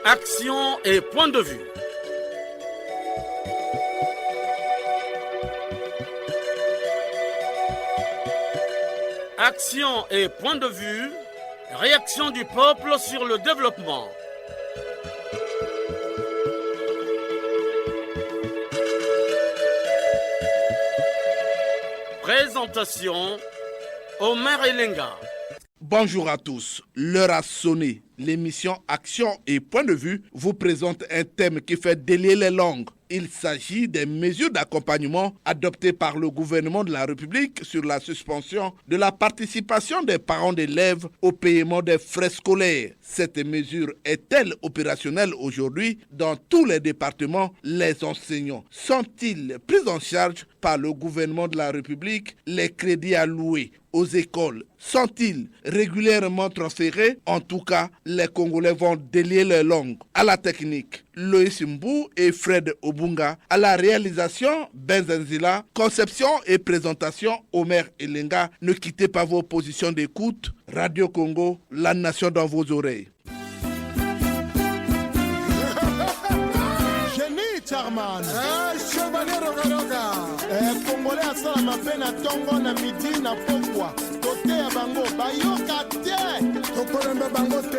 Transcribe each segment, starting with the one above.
Action et point de vue. Action et point de vue. Réaction du peuple sur le développement. Présentation, Omer Elenga. Bonjour à tous, l'heure a sonné. L'émission Action et Point de Vue vous présente un thème qui fait délier les langues. Il s'agit des mesures d'accompagnement adoptées par le gouvernement de la République sur la suspension de la participation des parents d'élèves au paiement des frais scolaires. Cette mesure est-elle opérationnelle aujourd'hui dans tous les départements? Les enseignants sont-ils pris en charge par le gouvernement de la République? Les crédits alloués aux écoles sont-ils régulièrement transférés? En tout cas, les Congolais vont délier leur langue. À la technique, Loïs Mbou et Fred Obunga. À la réalisation, Benzenzila. Conception et présentation, Omer Elenga. Ne quittez pas vos positions d'écoute. Radio Congo, la nation dans vos oreilles. Génie Charman. Chevalier Rogaroga. Congolais à Salama Pena Tongo na midi na Pokwa. Côté à Bango. Bayoka Tie. Tokolembe Bango Te.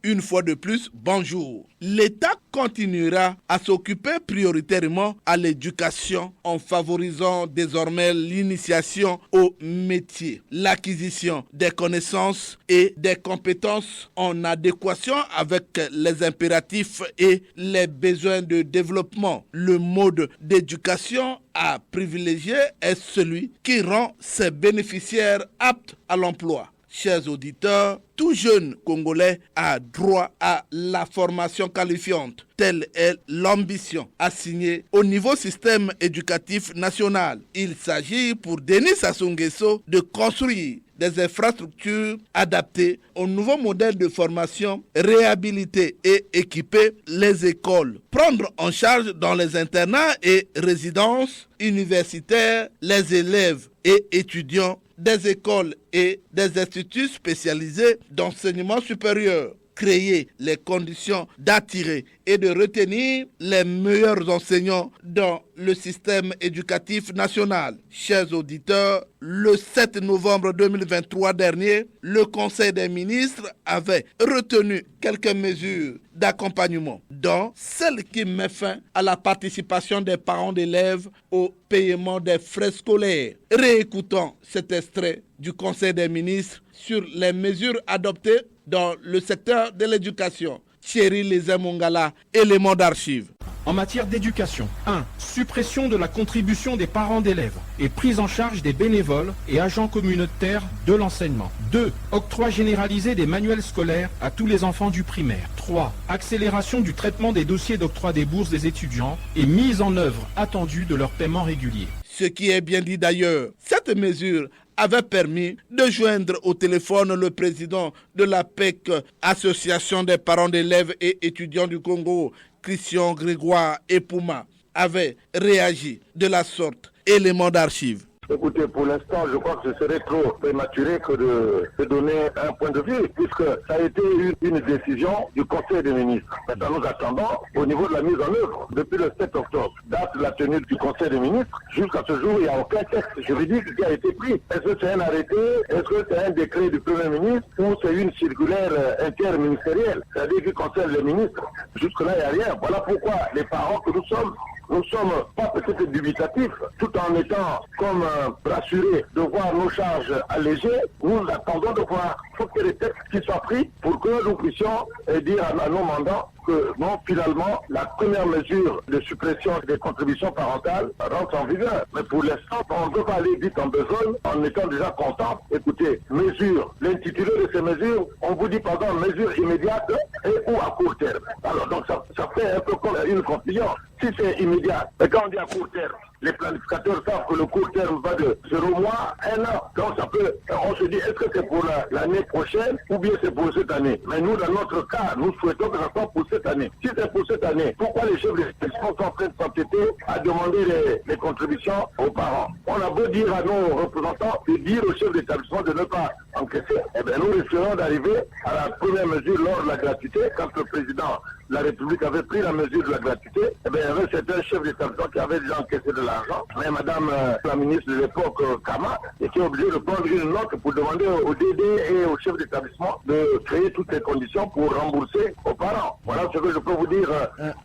Une fois de plus, bonjour. L'État continuera à s'occuper prioritairement à l'éducation en favorisant désormais l'initiation au métier, l'acquisition des connaissances et des compétences en adéquation avec les impératifs et les besoins de développement. Le mode d'éducation à privilégier est celui qui rend ses bénéficiaires aptes à l'emploi. Chers auditeurs, tout jeune Congolais a droit à la formation qualifiante. Telle est l'ambition assignée au niveau système éducatif national. Il s'agit pour Denis Sassou Nguesso de construire des infrastructures adaptées au nouveau modèle de formation, réhabiliter et équiper les écoles, prendre en charge dans les internats et résidences universitaires les élèves et étudiants des écoles et des instituts spécialisés d'enseignement supérieur, créer les conditions d'attirer et de retenir les meilleurs enseignants dans le système éducatif national. Chers auditeurs, le 7 novembre 2023 dernier, le Conseil des ministres avait retenu quelques mesures d'accompagnement, dont celle qui met fin à la participation des parents d'élèves au paiement des frais scolaires. Réécoutons cet extrait du Conseil des ministres sur les mesures adoptées dans le secteur de l'éducation. Thierry Lézé-Mongala, élément d'archives. En matière d'éducation, 1. Suppression de la contribution des parents d'élèves et prise en charge des bénévoles et agents communautaires de l'enseignement. 2. Octroi généralisé des manuels scolaires à tous les enfants du primaire. 3. Accélération du traitement des dossiers d'octroi des bourses des étudiants et mise en œuvre attendue de leur paiement régulier. Ce qui est bien dit d'ailleurs, cette mesure avait permis de joindre au téléphone le président de l'APEC, Association des parents d'élèves et étudiants du Congo, Christian Grégoire Epouma, avait réagi de la sorte. Élément d'archives. Écoutez, pour l'instant, je crois que ce serait trop prématuré que de donner un point de vue, puisque ça a été une décision du Conseil des ministres. Maintenant, nous attendons au niveau de la mise en œuvre. Depuis le 7 octobre, date de la tenue du Conseil des ministres, jusqu'à ce jour, il n'y a aucun texte juridique qui a été pris. Est-ce que c'est un arrêté? Est-ce que c'est un décret du Premier ministre? Ou c'est une circulaire interministérielle? C'est-à-dire qui concerne les ministres? Jusque-là, il n'y a rien. Voilà pourquoi les parents que nous sommes pas peut-être dubitatifs, tout en étant comme rassurés de voir nos charges allégées. Nous attendons de voir. Il faut que les textes qui soient pris pour que nous puissions dire à nos mandants que non, finalement, la première mesure de suppression des contributions parentales rentre en vigueur. Mais pour l'instant, on ne peut pas aller vite en besogne en étant déjà content. Écoutez, mesure, l'intitulé de ces mesures, on vous dit pardon, mesure immédiate et ou à court terme. Alors donc ça fait un peu comme une confusion. Si c'est immédiat, mais quand on dit à court terme, les planificateurs savent que le court terme va de 0 mois à 1 an. Donc ça peut, on se dit, est-ce que c'est pour l'année prochaine ou bien c'est pour cette année? Mais nous, dans notre cas, nous souhaitons que ça soit pour cette année. Si c'est pour cette année, pourquoi les chefs d'établissement sont en train de s'entêter à demander les contributions aux parents? On a beau dire à nos représentants de dire aux chefs d'établissement de ne pas encaisser. Eh bien, nous risquerons d'arriver à la première mesure lors de la gratuité, quand le président de la République avait pris la mesure de la gratuité. Eh bien, il y avait certains chefs d'établissement qui avaient déjà encaissé de l'argent. Mais madame la ministre de l'époque, Kama, était obligée de prendre une note pour demander au DD et aux chefs d'établissement de créer toutes les conditions pour rembourser aux parents. Voilà ce que je peux vous dire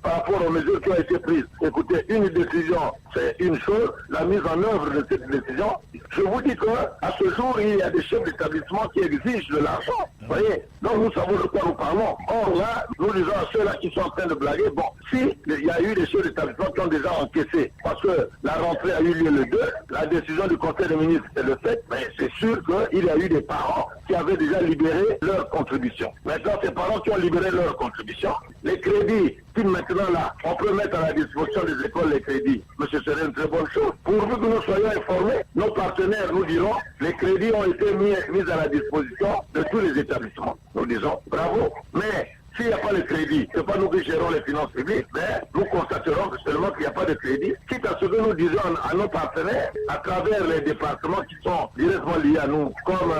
par rapport aux mesures qui ont été prises. Écoutez, une décision, c'est une chose. La mise en œuvre de cette décision, je vous dis qu'à ce jour, il y a des chefs d'établissement qui exigent de l'argent. Vous voyez? Donc nous savons de quoi nous parlons. Or là, nous disons à ceux-là qui sont en train de blaguer, bon, si il y a eu des chefs d'établissement qui ont déjà encaissé, parce que la rentrée a eu lieu le 2, la décision du Conseil des ministres est le 7, mais c'est sûr qu'il y a eu des parents qui avaient déjà libéré leur contribution. Maintenant, ces parents qui ont libéré leur contribution, les crédits, si maintenant là, on peut mettre à la disposition des écoles les crédits, mais ce serait une très bonne chose. Pourvu que nous soyons informés, nos partenaires nous diront, les crédits ont été mis à la disposition de tous les établissements. Nous disons bravo, mais s'il n'y a pas de crédit, ce n'est pas nous qui gérons les finances publiques, mais nous constaterons seulement qu'il n'y a pas de crédit, quitte à ce que nous disons à nos partenaires, à travers les départements qui sont directement liés à nous, comme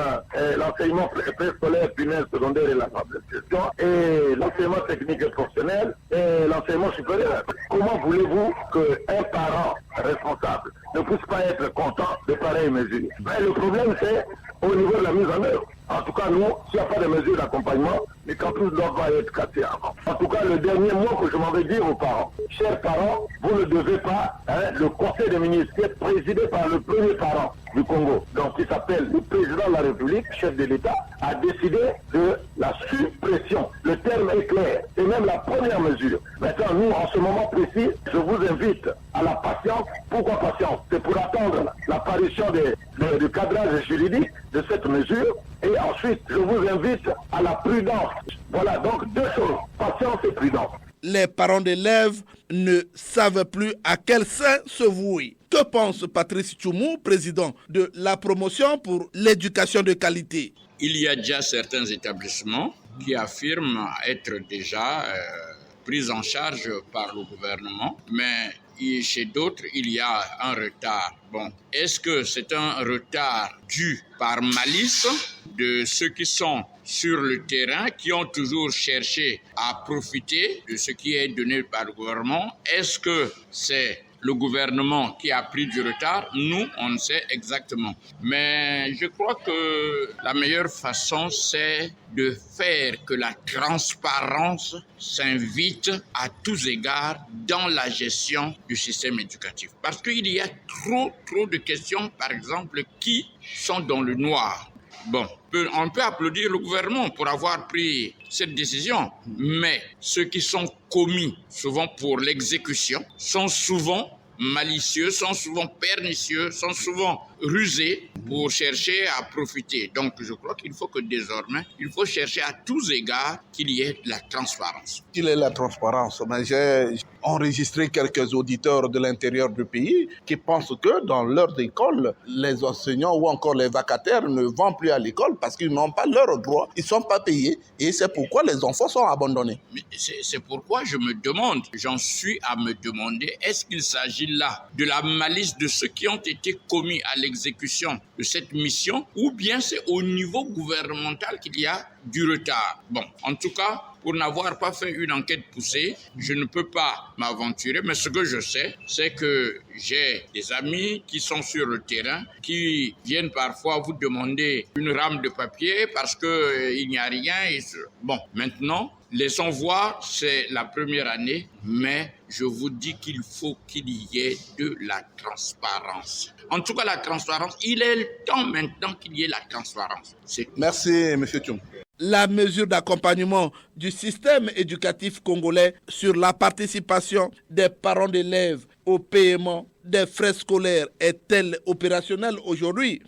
l'enseignement préscolaire, primaire, secondaire et la gestion, et l'enseignement technique et professionnel, et l'enseignement supérieur. Comment voulez-vous qu'un parent responsable ne puisse pas être content de pareilles mesures? Mais le problème, c'est au niveau de la mise en œuvre. En tout cas, nous, s'il n'y a pas de mesures d'accompagnement, les campus doivent pas être cassés avant. En tout cas, le dernier mot que je m'en vais dire aux parents, chers parents, vous ne devez pas, le Conseil des ministres, qui est présidé par le premier parent du Congo, donc qui s'appelle le président de la République, chef de l'État, a décidé de la suppression. Le terme est clair, c'est même la première mesure. Maintenant, nous, en ce moment précis, je vous invite à la patience. Pourquoi patience? C'est pour attendre l'apparition du cadrage juridique de cette mesure. Et ensuite, je vous invite à la prudence. Voilà, donc deux choses, patience et prudence. Les parents d'élèves ne savent plus à quel sein se vouer. Que pense Patrice Tchoumou, président de la promotion pour l'éducation de qualité? Il y a déjà certains établissements qui affirment être déjà pris en charge par le gouvernement, mais chez d'autres, il y a un retard. Bon, est-ce que c'est un retard dû par malice de ceux qui sont sur le terrain, qui ont toujours cherché à profiter de ce qui est donné par le gouvernement? Est-ce que c'est le gouvernement qui a pris du retard? Nous, on ne sait exactement. Mais je crois que la meilleure façon, c'est de faire que la transparence s'invite à tous égards dans la gestion du système éducatif. Parce qu'il y a trop de questions, par exemple, qui sont dans le noir. Bon, on peut applaudir le gouvernement pour avoir pris cette décision, mais ceux qui sont commis, souvent pour l'exécution, sont souvent malicieux, sont souvent pernicieux, sont souvent rusés pour chercher à profiter. Donc, je crois qu'il faut que désormais, il faut chercher à tous égards qu'il y ait de la transparence. Qu'il est la transparence, mais j'ai enregistré quelques auditeurs de l'intérieur du pays qui pensent que dans leurs écoles, les enseignants ou encore les vacataires ne vont plus à l'école parce qu'ils n'ont pas leurs droits, ils ne sont pas payés et c'est pourquoi les enfants sont abandonnés. Mais c'est pourquoi je me demande, j'en suis à me demander, est-ce qu'il s'agit là de la malice de ceux qui ont été commis à l'exécution de cette mission ou bien c'est au niveau gouvernemental qu'il y a du retard? Bon, en tout cas, pour n'avoir pas fait une enquête poussée, je ne peux pas m'aventurer, mais ce que je sais, c'est que j'ai des amis qui sont sur le terrain, qui viennent parfois vous demander une rame de papier parce qu'il n'y a rien. Bon, maintenant, laissons voir, c'est la première année, mais je vous dis qu'il faut qu'il y ait de la transparence. En tout cas, la transparence, il est le temps maintenant qu'il y ait la transparence. Merci, M. Tchoum. La mesure d'accompagnement du système éducatif congolais sur la participation des parents d'élèves au paiement des frais scolaires est-elle opérationnelle aujourd'hui?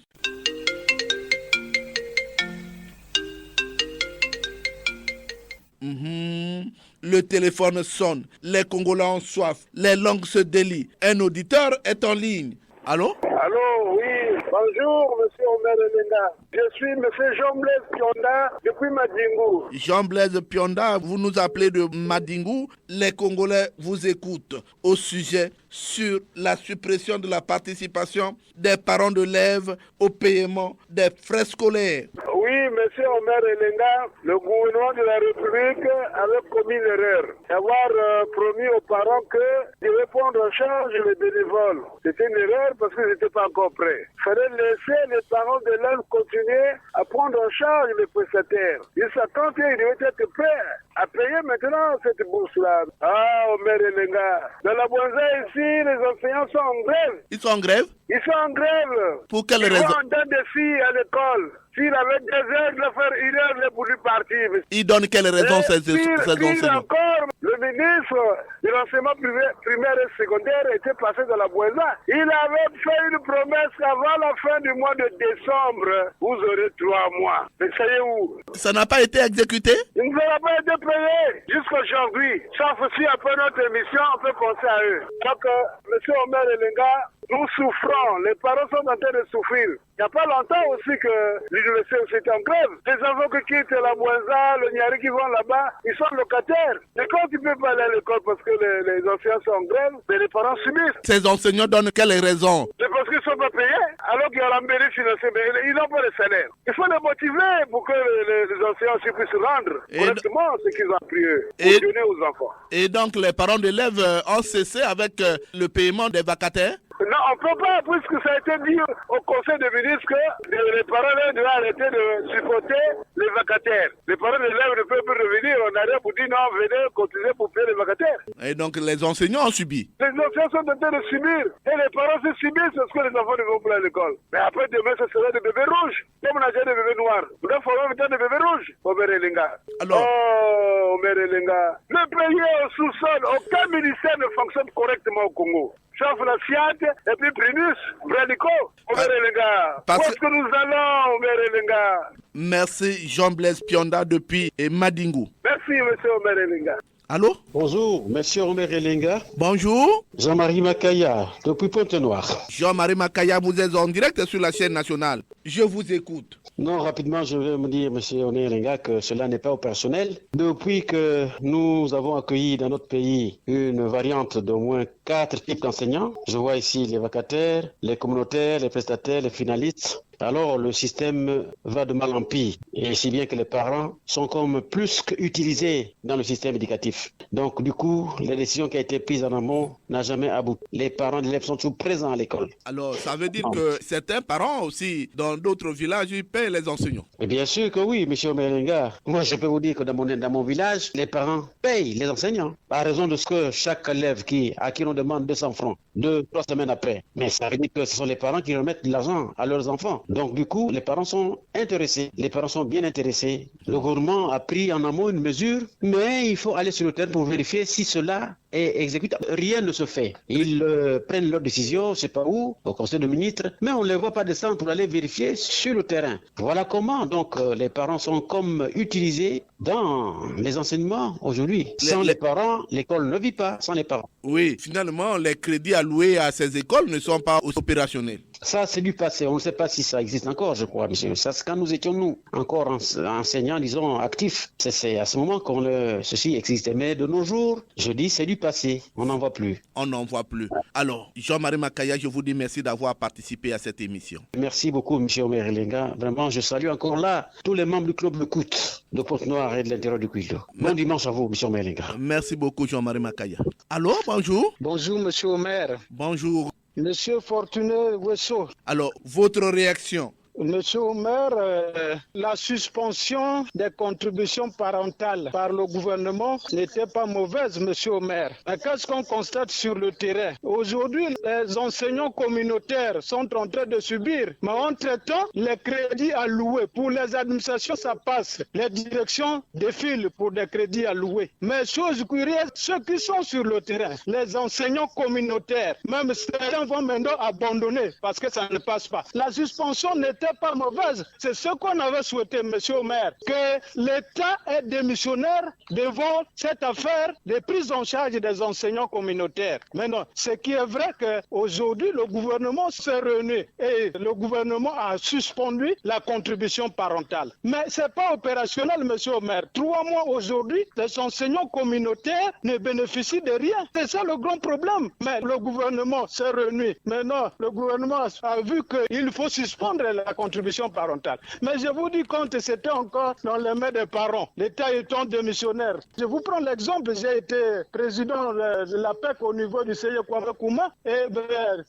Le téléphone sonne, les Congolais ont soif, les langues se délient. Un auditeur est en ligne. Allô? Allô, oui. Bonjour, monsieur Omer Elenga. Je suis monsieur Jean-Blaise Pionda depuis Madingou. Jean-Blaise Pionda, vous nous appelez de Madingou. Les Congolais vous écoutent au sujet sur la suppression de la participation des parents d'élèves au paiement des frais scolaires. Oui, monsieur Omer Elenga, le gouvernement de la République avait commis l'erreur d'avoir promis aux parents qu'ils devaient prendre en charge les bénévoles. C'était une erreur parce qu'ils n'étaient pas encore prêts. Il fallait laisser les parents d'élèves continuer à prendre en charge les prestataires. Jusqu'à quand ils devaient être prêts à payer maintenant cette bourse-là. Ah, Omer Elenga, dans la Boisa ici, les enseignants sont en grève. Ils sont en grève? Ils sont en grève. Pour quelle raison? Ils vont des filles à l'école. S'il avait 2 heures de faire 1 heure, il est voulu partir. Ils donnent quelle raison ces enseignants? Encore, le ministre de l'enseignement primaire et secondaire était passé dans la Boisa. Il avait fait une promesse qu'avant la fin du mois de décembre, vous aurez 3 mois. Mais ça y est où? Ça n'a pas été exécuté? Il ne va pas été payé jusqu'à aujourd'hui. Sauf si après notre émission, on peut penser à eux. Donc, M. Omer Elenga, nous souffrons. Les parents sont en train de souffrir. Il n'y a pas longtemps aussi que l'université aussi était en grève. Les enfants qui quittent la Boisa, le Niari qui vont là-bas, ils sont locataires. Et quand ils ne peuvent pas aller à l'école parce que les enseignants sont en grève, mais les parents subissent. Ces enseignants donnent quelles raisons? C'est parce qu'ils ne sont pas payés. Alors qu'il y a la mairie financière, mais ils n'ont pas de salaire. Il faut les motiver pour que les enseignants aussi puissent rendre correctement ce qu'ils ont appris pour donner aux enfants. Et donc les parents d'élèves ont cessé avec le paiement des vacataires? Non, on ne peut pas, puisque ça a été dit au Conseil des ministres que les parents doivent arrêter de supporter les vacataires. Les parents d'élèves ne peuvent plus revenir. On a rien pour dire non, venez continuer pour payer les vacataires. Et donc les enseignants ont subi? Les enseignants sont en train de subir. Et les parents se subissent parce que les enfants ne vont plus à l'école. Mais après demain, ce sera des bébés rouges. Comme on a déjà des bébés noirs. Nous devons former maintenant des bébés rouges. Omer Elenga. Alors, Omer Elenga. Le pays est au sous-sol. Aucun ministère ne fonctionne correctement au Congo. Sauf la SIAD et puis Primus, Bradico, Omer Elenga. Où est-ce que nous allons, Omer Elenga? Merci Jean-Blaise Pionda depuis Madingou. Merci, monsieur Omer Elenga. Allô? Bonjour, monsieur Omer Elenga. Bonjour. Jean-Marie Makaya, depuis Pointe-Noire. Jean-Marie Makaya, vous êtes en direct sur la chaîne nationale. Je vous écoute. Non, rapidement, je veux me dire, monsieur Omer Elenga, que cela n'est pas opérationnel. Depuis que nous avons accueilli dans notre pays une variante d'au moins 4 types d'enseignants, je vois ici les vacataires, les communautaires, les prestataires, les finalistes. Alors le système va de mal en pire, et si bien que les parents sont comme plus qu'utilisés dans le système éducatif. Donc du coup, la décision qui a été prise en amont n'a jamais abouti. Les parents d'élèves sont toujours présents à l'école. Alors ça veut dire que certains parents aussi, dans d'autres villages, ils paient les enseignants? Et bien sûr que oui, monsieur Omerenga. Moi je peux vous dire que dans mon village, les parents payent les enseignants, à raison de ce que chaque élève à qui on demande 200 francs, 2-3 semaines après. Mais ça veut dire que ce sont les parents qui remettent de l'argent à leurs enfants. Donc du coup, les parents sont intéressés, les parents sont bien intéressés. Le gouvernement a pris en amont une mesure, mais il faut aller sur le terrain pour vérifier si cela est exécutable. Rien ne se fait. Ils prennent leurs décisions, je ne sais pas où, au Conseil des ministres, mais on ne les voit pas descendre pour aller vérifier sur le terrain. Voilà comment donc les parents sont comme utilisés dans les enseignements aujourd'hui. Sans les parents, l'école ne vit pas sans les parents. Oui, finalement, les crédits alloués à ces écoles ne sont pas opérationnels. Ça, c'est du passé. On ne sait pas si ça existe encore, je crois, monsieur. Ça, c'est quand nous étions, nous, encore enseignants, disons, actifs. C'est à ce moment que ceci existait. Mais de nos jours, je dis, c'est du passé. On n'en voit plus. On n'en voit plus. Alors, Jean-Marie Makaya, je vous dis merci d'avoir participé à cette émission. Merci beaucoup, monsieur Omer Elenga. Vraiment, je salue encore là tous les membres du club de Coute, de Pointe-Noire et de l'intérieur du Kwilu. Bon dimanche à vous, monsieur Omer Elenga. Merci beaucoup, Jean-Marie Makaya. Allô, bonjour. Bonjour, monsieur Omer. Bonjour. Monsieur Fortuné Wesso. Alors, votre réaction? Monsieur Omer, la suspension des contributions parentales par le gouvernement n'était pas mauvaise, monsieur Omer. Mais qu'est-ce qu'on constate sur le terrain? Aujourd'hui, les enseignants communautaires sont en train de subir. Mais entre-temps, les crédits alloués pour les administrations, ça passe. Les directions défilent pour des crédits alloués. Mais chose curieuse, ceux qui sont sur le terrain, les enseignants communautaires, même certains vont maintenant abandonner parce que ça ne passe pas. La suspension n'était pas mauvaise. C'est ce qu'on avait souhaité, monsieur le maire, que l'État est démissionnaire devant cette affaire de prise en charge des enseignants communautaires. Maintenant, ce qui est vrai qu'aujourd'hui, le gouvernement s'est réuni et le gouvernement a suspendu la contribution parentale. Mais ce n'est pas opérationnel, monsieur le maire. 3 mois aujourd'hui, les enseignants communautaires ne bénéficient de rien. C'est ça le grand problème. Mais le gouvernement s'est réuni. Maintenant, le gouvernement a vu qu'il faut suspendre la contribution parentale. Mais je vous dis, quand c'était encore dans les mains des parents, l'État étant démissionnaire. Je vous prends l'exemple, j'ai été président de la PEC au niveau du CIE Kwame Kouma et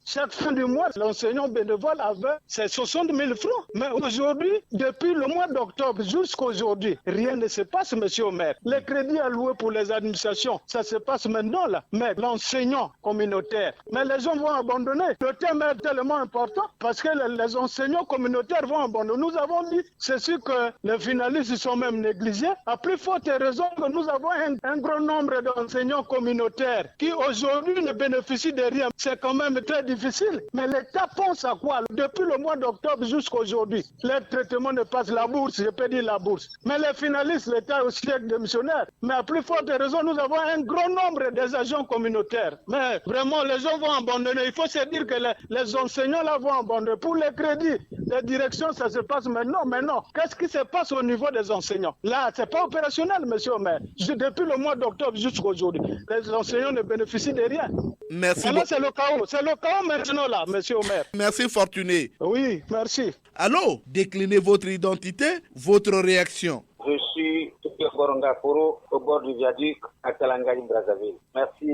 chaque fin du mois, l'enseignant bénévole avait ses 60 000 francs. Mais aujourd'hui, depuis le mois d'octobre jusqu'à aujourd'hui, rien ne se passe, monsieur le maire. Les crédits alloués pour les administrations, ça se passe maintenant là. Mais l'enseignant communautaire, mais les gens vont abandonner. Le thème est tellement important parce que les enseignants communautaires vont abandonner. Nous avons dit, c'est sûr que les finalistes sont même négligés. À plus forte raison que nous avons un grand nombre d'enseignants communautaires qui aujourd'hui ne bénéficient de rien. C'est quand même très difficile. Mais l'État pense à quoi? Depuis le mois d'octobre jusqu'à aujourd'hui, les traitements ne passent la bourse, je peux dire la bourse. Mais les finalistes, l'État aussi est démissionnaire. Mais à plus forte raison, nous avons un grand nombre des agents communautaires. Mais vraiment, les gens vont abandonner. Il faut se dire que les enseignants là vont abandonner. Pour les crédits, les directions, ça se passe maintenant. Mais non, qu'est-ce qui se passe au niveau des enseignants? Là, c'est pas opérationnel, monsieur le maire. Depuis le mois d'octobre jusqu'à aujourd'hui, les enseignants ne bénéficient de rien. Merci. Et là, c'est le chaos. C'est le chaos maintenant, là, monsieur le maire. Merci, Fortuné. Oui, merci. Allô, déclinez votre identité, votre réaction. Je suis Boronga Poro, au bord du viaduc à Kalangari, Brazzaville. Merci,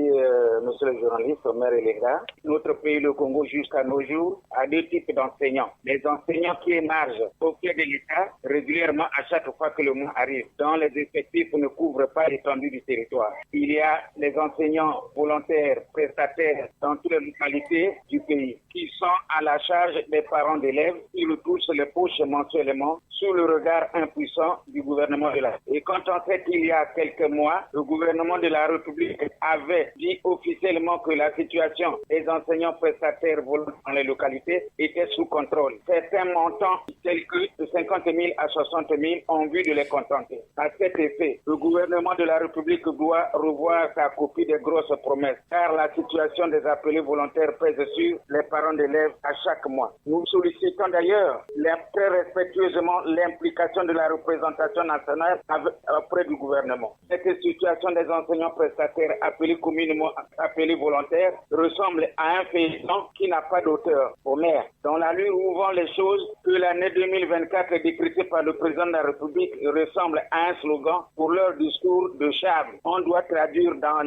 monsieur le journaliste, maire Elenga. Notre pays, le Congo, jusqu'à nos jours, a 2 types d'enseignants. Les enseignants qui émargent au pied de l'État régulièrement à chaque fois que le mois arrive, dont les effectifs ne couvrent pas l'étendue du territoire. Il y a les enseignants volontaires, prestataires dans toutes les localités du pays, qui sont à la charge des parents d'élèves, qui le touchent les poches mensuellement sous le regard impuissant du gouvernement de la. Et quand on sait qu'il y a quelques mois, le gouvernement de la République avait dit officiellement que la situation des enseignants prestataires volontaires dans les localités était sous contrôle. Certains montants, tels que de 50 000 à 60 000, ont vu de les contenter. À cet effet, le gouvernement de la République doit revoir sa copie des grosses promesses, car la situation des appelés volontaires pèse sur les parents d'élèves à chaque mois. Nous sollicitons d'ailleurs très respectueusement l'implication de la représentation nationale auprès du gouvernement. Cette situation des enseignants prestataires appelés communément appelés volontaires ressemble à un feuilleton qui n'a pas d'auteur. Au maire, dans la lutte où vont les choses, que l'année 2024 décrétée par le président de la République ressemble à un slogan pour leur discours de charme. On doit traduire dans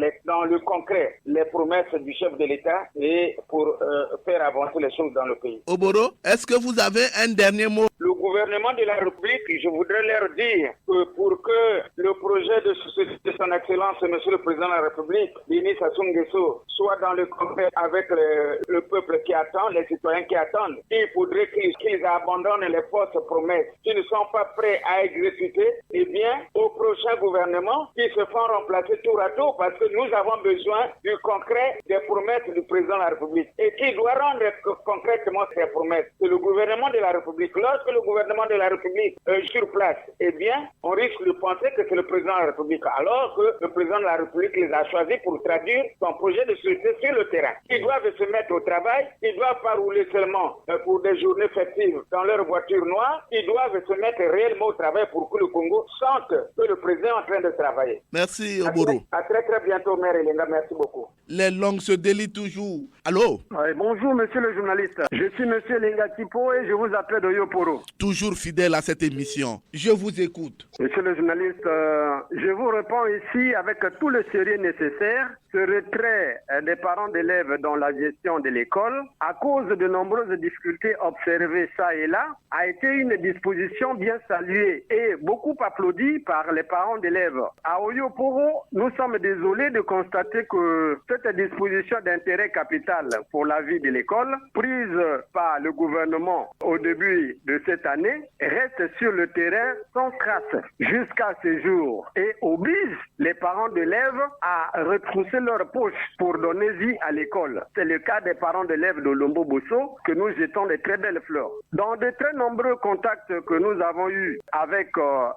le concret les promesses du chef de l'État et pour faire avancer les choses dans le pays. Oboro, est-ce que vous avez un dernier mot? Le gouvernement de la République, je voudrais leur dire que pour que le projet de société de son excellence, monsieur le président de la République, Denis Sassou Nguesso, soit dans le concret avec le peuple qui attend, les citoyens qui attendent, il faudrait qu'ils abandonnent les fausses promesses qui ne sont pas prêts à exécuter, eh bien, au prochain gouvernement, qui se font remplacer tour à tour parce que nous avons besoin du concret des promesses du président de la République. Et qui doit rendre concrètement ces promesses? C'est le gouvernement de la République. Lorsque le gouvernement de la République est sur place, eh bien, on risque de penser que c'est le président de la République, alors que le président de la République les a choisis pour traduire son projet de société sur le terrain. Ils doivent se mettre au travail, ils ne doivent pas rouler seulement pour des journées festives dans leur voiture noire, ils doivent se mettre réellement au travail pour que le Congo sente que le président est en train de travailler. Merci, Oboro. À très bientôt, maire Elenga, merci beaucoup. Les langues se délient toujours. Allô? Bonjour, monsieur le journaliste. Je suis monsieur Elenga Tipo et je vous appelle de Yoporo. Toujours fidèle à cette émission. Je vous écoute. Monsieur le journaliste, je vous réponds ici avec tout le sérieux nécessaire. Ce retrait des parents d'élèves dans la gestion de l'école, à cause de nombreuses difficultés observées ça et là, a été une disposition bien saluée et beaucoup applaudie par les parents d'élèves. À Oyoporo, nous sommes désolés de constater que cette disposition d'intérêt capital pour la vie de l'école, prise par le gouvernement au début de cette année restent sur le terrain sans trace jusqu'à ce jour et obligent les parents d'élèves à retrousser leurs poches pour donner vie à l'école. C'est le cas des parents d'élèves de Lombo Bosso que nous jetons de très belles fleurs. Dans de très nombreux contacts que nous avons eus avec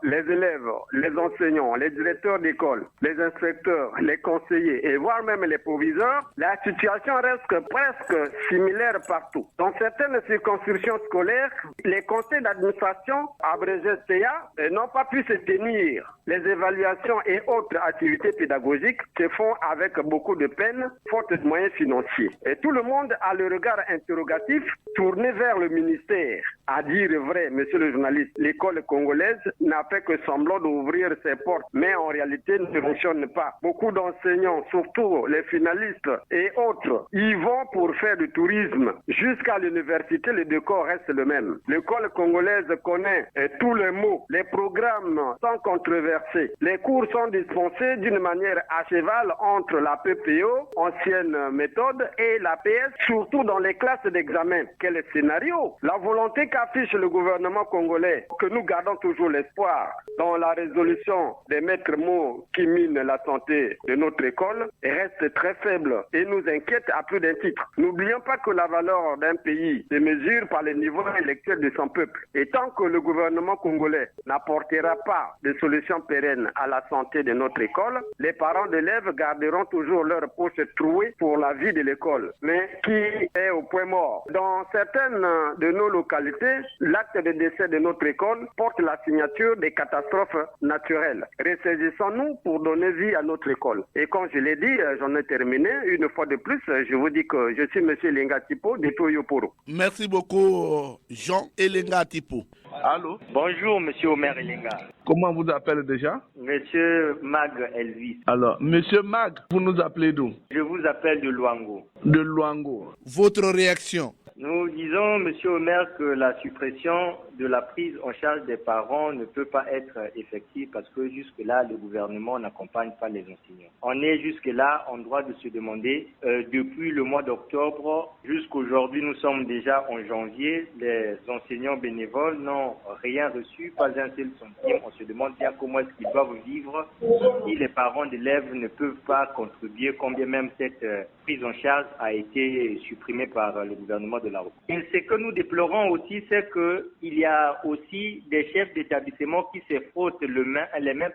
les élèves, les enseignants, les directeurs d'école, les inspecteurs, les conseillers et voire même les proviseurs, la situation reste presque similaire partout. Dans certaines circonscriptions scolaires, les conseils d'administration, abrégé CA, n'ont pas pu se tenir. Les évaluations et autres activités pédagogiques se font avec beaucoup de peine, faute de moyens financiers. Et tout le monde a le regard interrogatif tourné vers le ministère. À dire vrai, monsieur le journaliste, l'école congolaise n'a fait que semblant d'ouvrir ses portes, mais en réalité ne fonctionne pas. Beaucoup d'enseignants, surtout les finalistes et autres, y vont pour faire du tourisme. Jusqu'à l'université, le décor reste le même. L'école congolaise connaît tous les mots, les programmes sont controversés. Les cours sont dispensés d'une manière à cheval entre la PPO, ancienne méthode, et la PS, surtout dans les classes d'examen. Quel scénario? La volonté qu'affiche le gouvernement congolais, que nous gardons toujours l'espoir, dans la résolution des maîtres mots qui minent la santé de notre école, reste très faible et nous inquiète à plus d'un titre. N'oublions pas que la valeur d'un pays se mesure par le niveau intellectuel de son peuple. Et tant que le gouvernement congolais n'apportera pas de solutions pérennes à la santé de notre école, les parents d'élèves garderont toujours leur poche trouée pour la vie de l'école, mais qui est au point mort. Dans certaines de nos localités, l'acte de décès de notre école porte la signature des catastrophes naturelles. Ressaisissons-nous pour donner vie à notre école. Et comme je l'ai dit, j'en ai terminé. Une fois de plus, je vous dis que je suis M. Elenga Tipo de Toyoporo. Merci beaucoup, Jean Elenga Tipo. Allô? Bonjour, monsieur Omer Elenga. Comment vous appelez déjà? Monsieur Mag Elvis. Alors, monsieur Mag, vous nous appelez d'où? Je vous appelle de Luango. De Luango. Votre réaction? Nous disons, monsieur Omer, que la suppression de la prise en charge des parents ne peut pas être effective parce que jusque-là, le gouvernement n'accompagne pas les enseignants. On est jusque-là en droit de se demander, depuis le mois d'octobre jusqu'aujourd'hui, nous sommes déjà en janvier, les enseignants bénévoles n'ont rien reçu, pas un seul centime. On se demande bien comment est-ce qu'ils doivent vivre si les parents d'élèves ne peuvent pas contribuer, combien même cette prise en charge a été supprimée par le gouvernement de la République. Et ce que nous déplorons aussi, c'est qu'il y a aussi des chefs d'établissement qui se frottent les mains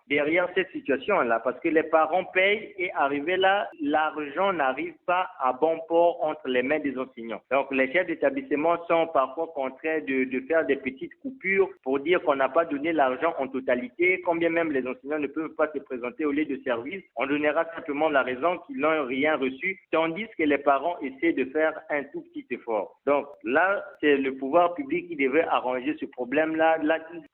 derrière cette situation-là, parce que les parents payent et arrivé là, l'argent n'arrive pas à bon port entre les mains des enseignants. Donc les chefs d'établissement sont parfois contraints de faire des petites coupures pour dire qu'on n'a pas donné l'argent en totalité, combien même les enseignants ne peuvent pas se présenter au lieu de service. On donnera simplement la raison qu'ils n'ont rien reçu, tandis que les parents essaient de faire un tout petit effort. Donc là, c'est le pouvoir public qui devrait arranger ce problème-là,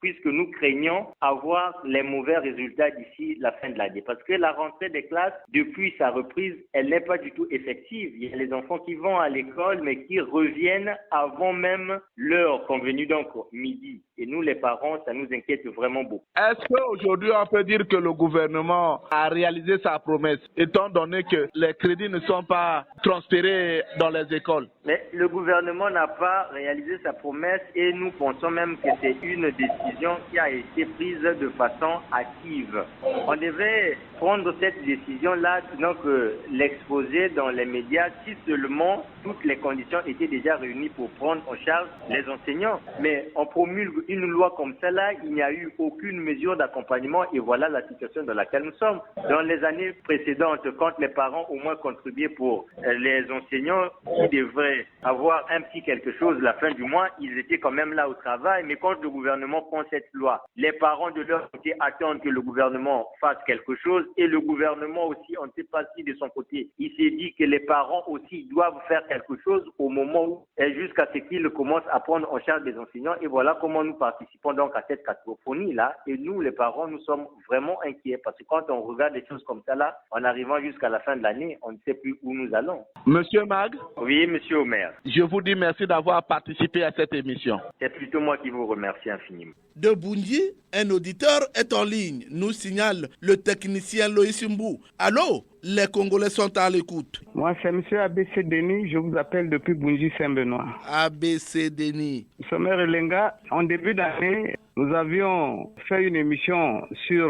puisque nous craignons avoir les mauvais résultats d'ici la fin de l'année. Parce que la rentrée des classes, depuis sa reprise, elle n'est pas du tout effective. Il y a les enfants qui vont à l'école, mais qui reviennent avant même l'heure convenue, donc midi. Et nous, les parents, ça nous inquiète vraiment beaucoup. Est-ce qu'aujourd'hui, on peut dire que le gouvernement a réalisé sa promesse, étant donné que les crédits ne sont pas transférés dans les écoles? Mais le gouvernement n'a pas réalisé sa promesse et nous pensons même que c'est une décision qui a été prise de façon hâtive. On devrait prendre cette décision-là, sinon que l'exposer dans les médias si seulement toutes les conditions étaient déjà réunies pour prendre en charge les enseignants. Mais on promulgue une loi comme celle-là, il n'y a eu aucune mesure d'accompagnement et voilà la situation dans laquelle nous sommes. Dans les années précédentes, quand les parents au moins contribuaient pour les enseignants qui devraient avoir un petit quelque chose la fin du mois, ils étaient quand même là au travail. Mais quand le gouvernement prend cette loi, les parents de leur côté attendent que le gouvernement fasse quelque chose et le gouvernement aussi, on ne sait pas si de son côté, il s'est dit que les parents aussi doivent faire quelque chose au moment où, jusqu'à ce qu'ils commencent à prendre en charge des enseignants. Et voilà comment nous participons donc à cette cacophonie-là. Et nous, les parents, nous sommes vraiment inquiets parce que quand on regarde des choses comme ça là, en arrivant jusqu'à la fin de l'année, on ne sait plus où nous allons. Monsieur Mag? Oui, monsieur Omer. Je vous dis merci d'avoir participé à cette émission. C'est plutôt moi qui vous remercie infiniment. De Bungi, un auditeur est en ligne, nous signale le technicien Loïs Mbou. Allô, Les Congolais sont à l'écoute. Moi, c'est M. ABC Denis, je vous appelle depuis Bunji-Saint-Benoît. ABC Denis. Sommet Elenga, en début d'année, nous avions fait une émission sur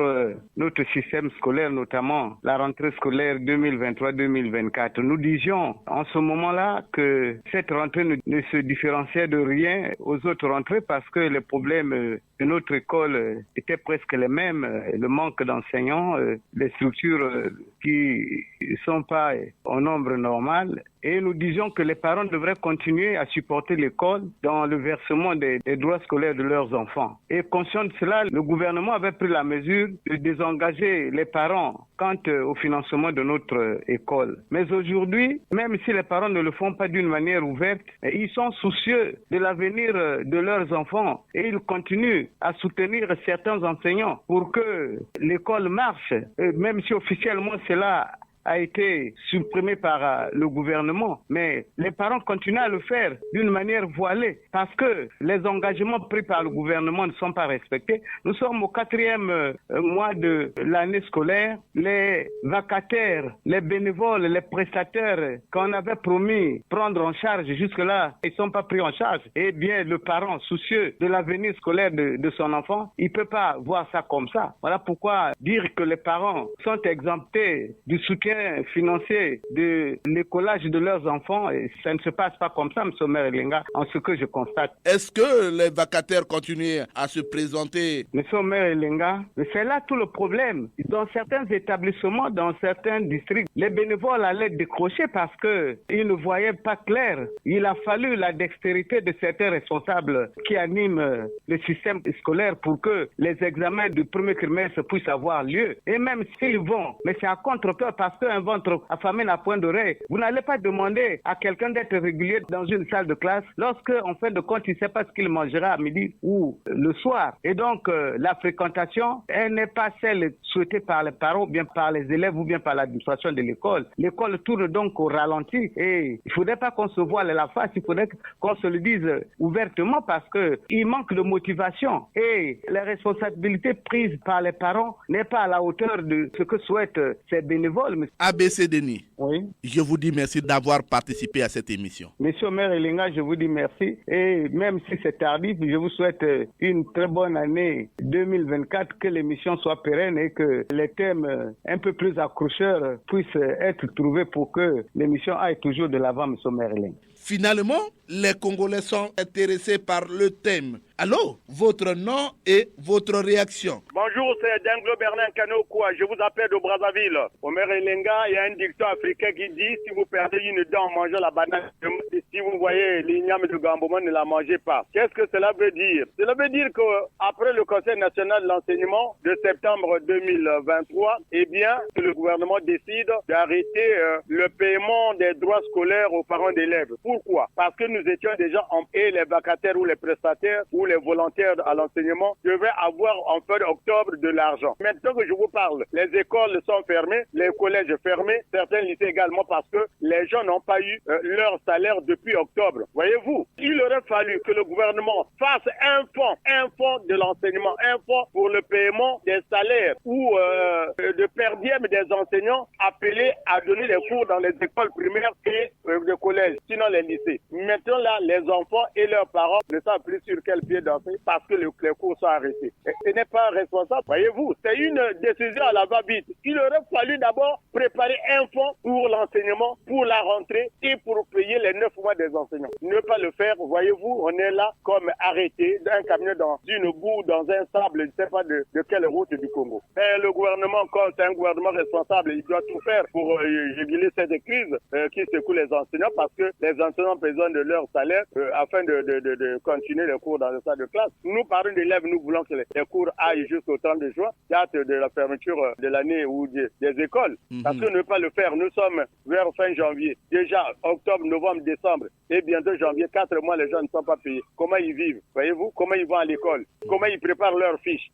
notre système scolaire, notamment la rentrée scolaire 2023-2024. Nous disions en ce moment-là que cette rentrée ne se différenciait de rien aux autres rentrées parce que les problèmes de notre école étaient presque les mêmes. Le manque d'enseignants, les structures qui ne sont pas au nombre normal. Et nous disions que les parents devraient continuer à supporter l'école dans le versement des droits scolaires de leurs enfants. Et conscient de cela, le gouvernement avait pris la mesure de désengager les parents quant au financement de notre école. Mais aujourd'hui, même si les parents ne le font pas d'une manière ouverte, ils sont soucieux de l'avenir de leurs enfants et ils continuent à soutenir certains enseignants pour que l'école marche, même si officiellement cela a été supprimé par le gouvernement. Mais les parents continuent à le faire d'une manière voilée parce que les engagements pris par le gouvernement ne sont pas respectés. Nous sommes au 4e mois de l'année scolaire. Les vacataires, les bénévoles, les prestataires qu'on avait promis prendre en charge jusque-là, ils ne sont pas pris en charge. Eh bien, le parent soucieux de l'avenir scolaire de son enfant, il ne peut pas voir ça comme ça. Voilà pourquoi dire que les parents sont exemptés du soutien financier de l'écolage de leurs enfants, et ça ne se passe pas comme ça, M. Omer Elenga, en ce que je constate. Est-ce que les vacataires continuent à se présenter? M. Omer Elenga, c'est là tout le problème. Dans certains établissements, dans certains districts, les bénévoles allaient décrocher parce qu'ils ne voyaient pas clair. Il a fallu la dextérité de certains responsables qui animent le système scolaire pour que les examens du premier trimestre puissent avoir lieu. Et même s'ils vont, mais c'est à contre-cœur parce qu'un ventre affamé n'a point d'oreille. Vous n'allez pas demander à quelqu'un d'être régulier dans une salle de classe lorsque, en fin de compte, il ne sait pas ce qu'il mangera à midi ou le soir. Et donc, la fréquentation, elle n'est pas celle souhaitée par les parents, ou bien par les élèves, ou bien par l'administration de l'école. L'école tourne donc au ralenti et il ne faudrait pas qu'on se voile la face, il faudrait qu'on se le dise ouvertement parce qu'il manque de motivation et les responsabilités prises par les parents n'est pas à la hauteur de ce que souhaitent ces bénévoles. ABC Denis, oui. Je vous dis merci d'avoir participé à cette émission. Monsieur Omer Elenga, je vous dis merci et même si c'est tardif, je vous souhaite une très bonne année 2024, que l'émission soit pérenne et que les thèmes un peu plus accrocheurs puissent être trouvés pour que l'émission aille toujours de l'avant, monsieur Omer Elenga. Finalement, les Congolais sont intéressés par le thème. Allô, votre nom et votre réaction. Bonjour, c'est Denglo Bernard Kanokoua. Je vous appelle de Brazzaville. Omer Elenga, il y a un dicton africain qui dit si vous perdez une dent en mangeant la banane, si vous voyez l'igname de Gamboma, ne la mangez pas. Qu'est-ce que cela veut dire? Cela veut dire qu'après le Conseil national de l'enseignement de septembre 2023, eh bien, le gouvernement décide d'arrêter le paiement des droits scolaires aux parents d'élèves. Pourquoi? Parce que nous étions déjà et les vacataires ou les prestataires ou les volontaires à l'enseignement devaient avoir en fin d'octobre de l'argent. Maintenant que je vous parle, les écoles sont fermées, les collèges fermés, certains lycées également parce que les gens n'ont pas eu leur salaire depuis octobre. Voyez-vous, il aurait fallu que le gouvernement fasse un fonds de l'enseignement, un fonds pour le paiement des salaires ou de per diem des enseignants appelés à donner des cours dans les écoles primaires et les collèges, sinon les lycées. Maintenant là, les enfants et leurs parents ne savent plus sur quel pied danser parce que les cours sont arrêtés. Et ce n'est pas responsable. Voyez-vous, c'est une décision à la va-vite. Il aurait fallu d'abord préparer un fonds pour l'enseignement, pour la rentrée et pour payer les 9 mois des enseignants. Ne pas le faire, voyez-vous, on est là comme arrêté d'un camion dans une boue, dans un sable, je ne sais pas de quelle route du Congo. Mais le gouvernement, quand c'est un gouvernement responsable, il doit tout faire pour réguler cette crise qui secoue les enseignants parce que les enseignants ont besoin de leur salaire afin de continuer les cours dans les salles de classe. Nous, parents d'élèves, nous voulons que les cours aillent jusqu'au 30 juin, date de la fermeture de l'année ou des écoles. Parce que ne pas le faire, nous sommes vers fin janvier. Déjà, octobre, novembre, décembre et bientôt janvier, 4 mois, les gens ne sont pas payés. Comment ils vivent? Voyez-vous? Comment ils vont à l'école? Comment ils préparent leurs fiches?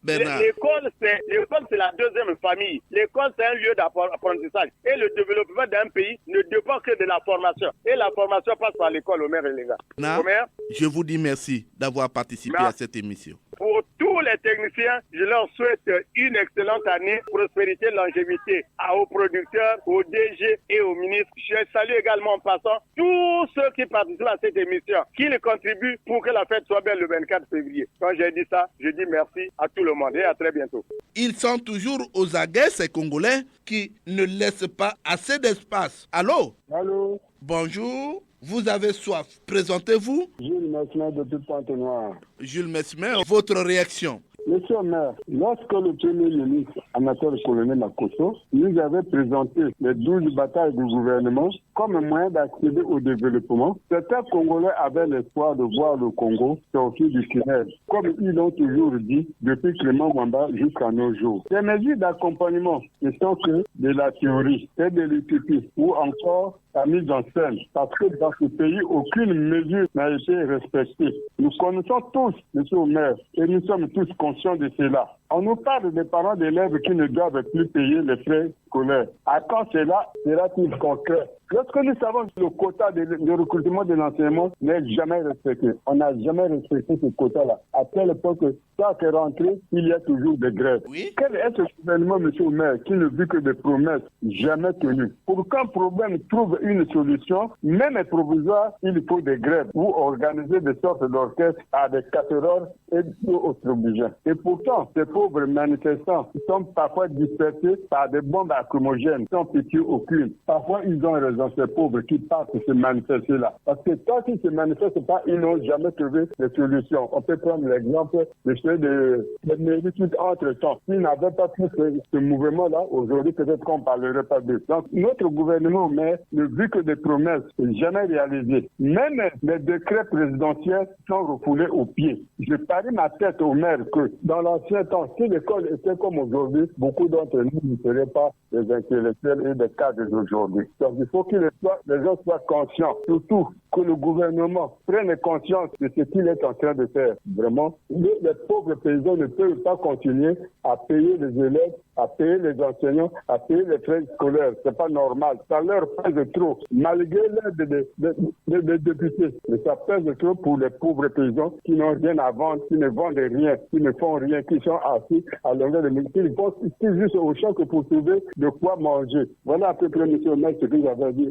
L'école, c'est la deuxième famille. L'école, c'est un lieu d'apprentissage. Et le développement d'un pays ne dépend que de la formation. Et la la formation passe par l'école, Omer Elenga. Omer, je vous dis merci d'avoir participé à cette émission. Pour tous les techniciens, je leur souhaite une excellente année, prospérité, longévité aux producteurs, aux DG et aux ministres. Je salue également en passant tous ceux qui participent à cette émission, qui les contribuent pour que la fête soit belle le 24 février. Quand j'ai dit ça, je dis merci à tout le monde et à très bientôt. Ils sont toujours aux aguets, ces Congolais, qui ne laissent pas assez d'espace. Allô? Allô? Bonjour. Vous avez soif. Présentez-vous. Jules Mesmer de Pointe-Noire. Jules Mesmer, votre réaction? Monsieur le maire, lorsque le Premier ministre, Anatole Colonel Makosso, nous avait présenté les 12 batailles du gouvernement comme un moyen d'accéder au développement, certains Congolais avaient l'espoir de voir le Congo sortir du tunnel, comme ils l'ont toujours dit depuis Clément Mwamba jusqu'à nos jours. Ces mesures d'accompagnement ne sont que de la théorie et de l'utopie, ou encore la mise en scène, parce que dans ce pays, aucune mesure n'a été respectée. Nous connaissons tous, monsieur le maire, et nous sommes tous conscients de cela. On nous parle des parents d'élèves qui ne doivent plus payer les frais scolaires. À quand cela sera-t-il concret? Lorsque nous savons que le quota de recrutement de l'enseignement n'est jamais respecté, on n'a jamais respecté ce quota-là. À telle époque, chaque rentrée, il y a toujours des grèves. Oui. Quel est ce gouvernement, monsieur le maire, qui ne vit que des promesses jamais tenues? Pour qu'un problème trouve une solution, même provisoire, il faut des grèves ou organiser des sortes d'orchestres à des 4 heures et autres obligés. Et pourtant, ces pauvres manifestants sont parfois dispersés par des bombes lacrymogènes sans pitié aucune. Parfois, ils ont raison, ces pauvres qui partent se manifester là. Parce que tant qu'ils ne se manifestent pas, ils n'ont jamais trouvé de solution. On peut prendre l'exemple de ceux de mairie tout entre-temps. S'ils n'avaient pas pris ce mouvement-là, aujourd'hui, peut-être qu'on ne parlerait pas d'eux. Donc, notre gouvernement, mais ne vit que des promesses jamais réalisées. Même les décrets présidentiels sont refoulés aux pieds. Je parie ma tête au maire que dans l'ancien temps, si l'école était comme aujourd'hui, beaucoup d'entre nous ne seraient pas des intellectuels et des cadres d'aujourd'hui. Donc il faut que les gens soient conscients, surtout que le gouvernement prenne conscience de ce qu'il est en train de faire. Vraiment, les pauvres paysans ne peuvent pas continuer à payer les élèves, à payer les enseignants, à payer les frais scolaires. C'est pas normal. Ça leur pèse trop. Malgré l'aide des députés, mais ça pèse trop pour les pauvres paysans qui n'ont rien à vendre, qui ne vendent rien, qui ne font rien, qui sont assis à longueur de minutes. Ils vont juste au champ que pour trouver de quoi manger. Voilà à peu près, monsieur le maire, ce que j'avais dit.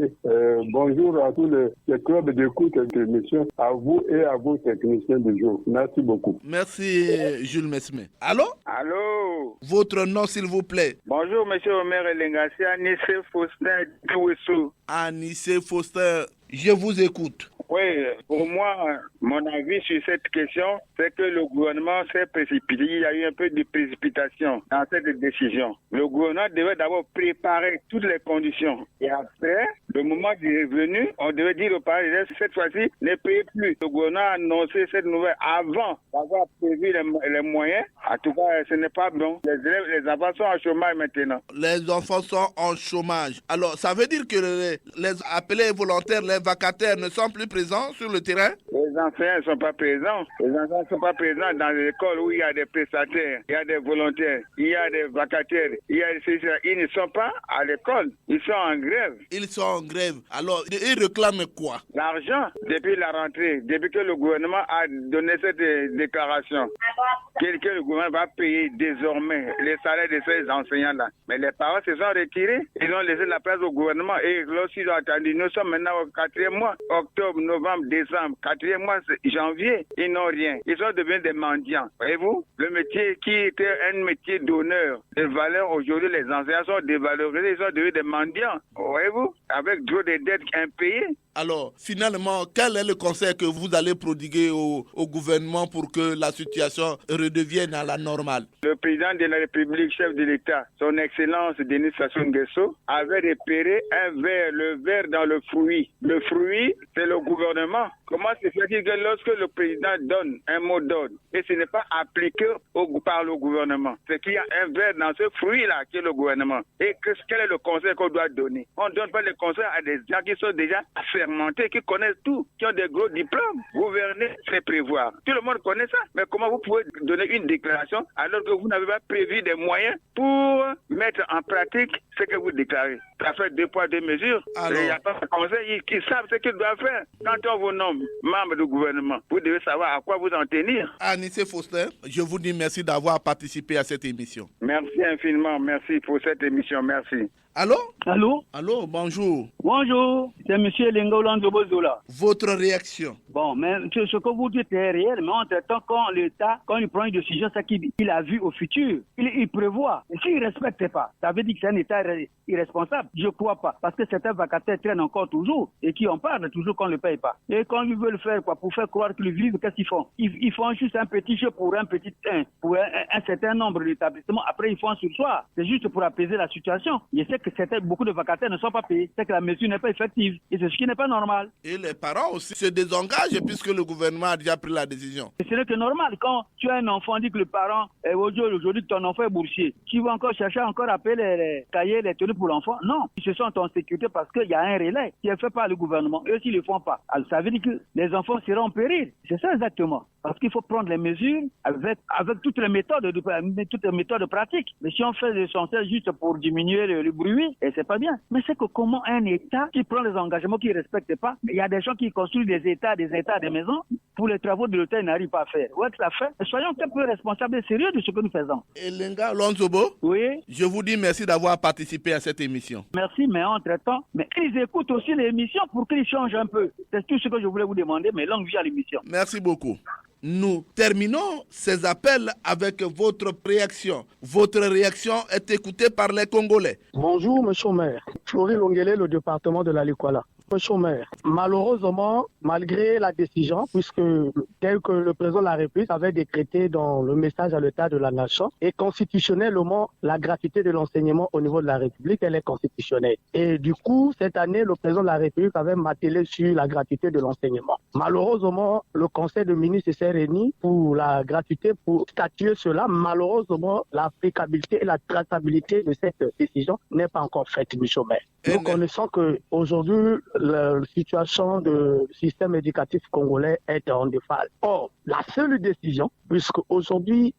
Bonjour à tous les clubs d'écoute et d'émission, à vous et à vos techniciens du jour. Merci beaucoup. Merci, Jules Mesmer. Allô? Allô? Votre nom, s'il vous plaît. Bonjour, monsieur Omer Elenga, c'est Anissé Faustin Douessou. Anissé Faustin, je vous écoute. Oui, pour moi, mon avis sur cette question, c'est que le gouvernement s'est précipité. Il y a eu un peu de précipitation dans cette décision. Le gouvernement devait d'abord préparer toutes les conditions. Et après, le moment qui est venu, on devait dire aux parents, cette fois-ci, ne payez plus. Le gouvernement a annoncé cette nouvelle avant d'avoir prévu les moyens. En tout cas, ce n'est pas bon. Les enfants sont en chômage maintenant. Les enfants sont en chômage. Alors, ça veut dire que les appelés volontaires, les vacataires ne sont plus présents sur le terrain? Les enseignants ne sont pas présents. Les enfants ne sont pas présents dans les écoles où il y a des prestataires, il y a des volontaires, il y a des vacataires, ils ne sont pas à l'école. Ils sont en grève. Ils sont en grève. Alors, ils réclament quoi? L'argent, depuis la rentrée, depuis que le gouvernement a donné cette déclaration, que le gouvernement va payer désormais les salaires de ces enseignants-là. Mais les parents se sont retirés. Ils ont laissé la place au gouvernement et lorsqu'ils ont attendu, nous sommes maintenant au 4e mois, octobre, novembre, décembre, 4e mois, janvier, ils n'ont rien. Ils sont devenus des mendiants. Voyez-vous, le métier qui était un métier d'honneur, de valeur, aujourd'hui, les enseignants sont dévalorisés, ils sont devenus des mendiants. Voyez-vous, avec trop de dettes impayées. Alors, finalement, quel est le conseil que vous allez prodiguer au gouvernement pour que la situation redevienne à la normale? Le président de la République, chef de l'État, son Excellence Denis Sassou Nguesso, avait repéré le ver dans le fruit. Le fruit, c'est le gouvernement Comment se fait-il que lorsque le président donne un mot d'ordre et ce n'est pas appliqué par le gouvernement, c'est qu'il y a un verre dans ce fruit-là qui est le gouvernement. Et quel est le conseil qu'on doit donner? On ne donne pas les conseils à des gens qui sont déjà assermentés, qui connaissent tout, qui ont des gros diplômes. Gouverner, c'est prévoir. Tout le monde connaît ça. Mais comment vous pouvez donner une déclaration alors que vous n'avez pas prévu des moyens pour mettre en pratique ce que vous déclarez? Ça fait 2 poids 2 mesures. Il n'y a pas de conseil qui savent ce qu'ils doivent faire. Quand on vous nomme membre du gouvernement, vous devez savoir à quoi vous en tenir. Anissé Faustin, je vous dis merci d'avoir participé à cette émission. Merci infiniment, merci pour cette émission, merci. Allô? Allô? Allô, bonjour. Bonjour, c'est M. Lengolan de Bozola. Votre réaction? Bon, mais ce que vous dites est réel, mais entre-temps, quand l'État, quand il prend une décision, c'est qu'il a vu au futur. Il prévoit. Et s'il ne respecte pas, ça veut dire que c'est un État irresponsable. Je ne crois pas. Parce que certains vacataires traînent encore toujours et qui en parlent toujours qu'on ne le paye pas. Et quand ils veulent faire quoi, pour faire croire qu'ils vivent, qu'est-ce qu'ils font? Ils font juste un petit jeu pour un certain nombre d'établissements. Après, ils font un sursoir. C'est juste pour apaiser la situation. Je sais que beaucoup de vacataires ne sont pas payés. C'est que la mesure n'est pas effective. Et c'est ce qui n'est pas normal. Et les parents aussi se désengagent puisque le gouvernement a déjà pris la décision. Et ce n'est que normal. Quand tu as un enfant, dit que le parent, aujourd'hui ton enfant est boursier, tu vas encore chercher encore à payer les cahiers, les tenues pour l'enfant. Non. Ils se sentent en sécurité parce qu'il y a un relais qui est fait par le gouvernement. Eux, s'ils ne le font pas, alors ça veut dire que les enfants seront en péril. C'est ça exactement. Parce qu'il faut prendre les mesures avec toutes les méthodes pratiques. Mais si on fait l'essentiel juste pour diminuer le bruit, et c'est pas bien. Mais c'est que comment un État qui prend les engagements qu'il ne respecte pas, il y a des gens qui construisent des États, des maisons, pour les travaux de l'État, ils n'arrivent pas à faire. Ouais, ça fait. Soyons un peu responsables et sérieux de ce que nous faisons. Et Lenga Lonzobo, oui. Je vous dis merci d'avoir participé à cette émission. Merci, mais entre-temps, ils écoutent aussi l'émission pour qu'ils changent un peu. C'est tout ce que je voulais vous demander, mais longue vie à l'émission. Merci beaucoup. Nous terminons ces appels avec votre réaction. Votre réaction est écoutée par les Congolais. Bonjour, monsieur le maire. Florie Longuele, le département de la Likwala. Monsieur le maire, malheureusement, malgré la décision, puisque tel que le président de la République avait décrété dans le message à l'État de la Nation, et constitutionnellement, la gratuité de l'enseignement au niveau de la République, elle est constitutionnelle. Et du coup, cette année, le président de la République avait martelé sur la gratuité de l'enseignement. Malheureusement, le Conseil de ministres s'est réuni pour la gratuité, pour statuer cela. Malheureusement, l'applicabilité et la traçabilité de cette décision n'est pas encore faite, monsieur le maire. Nous connaissons qu'aujourd'hui, la situation du système éducatif congolais est en déphase. Or, la seule décision, puisque aujourd'hui,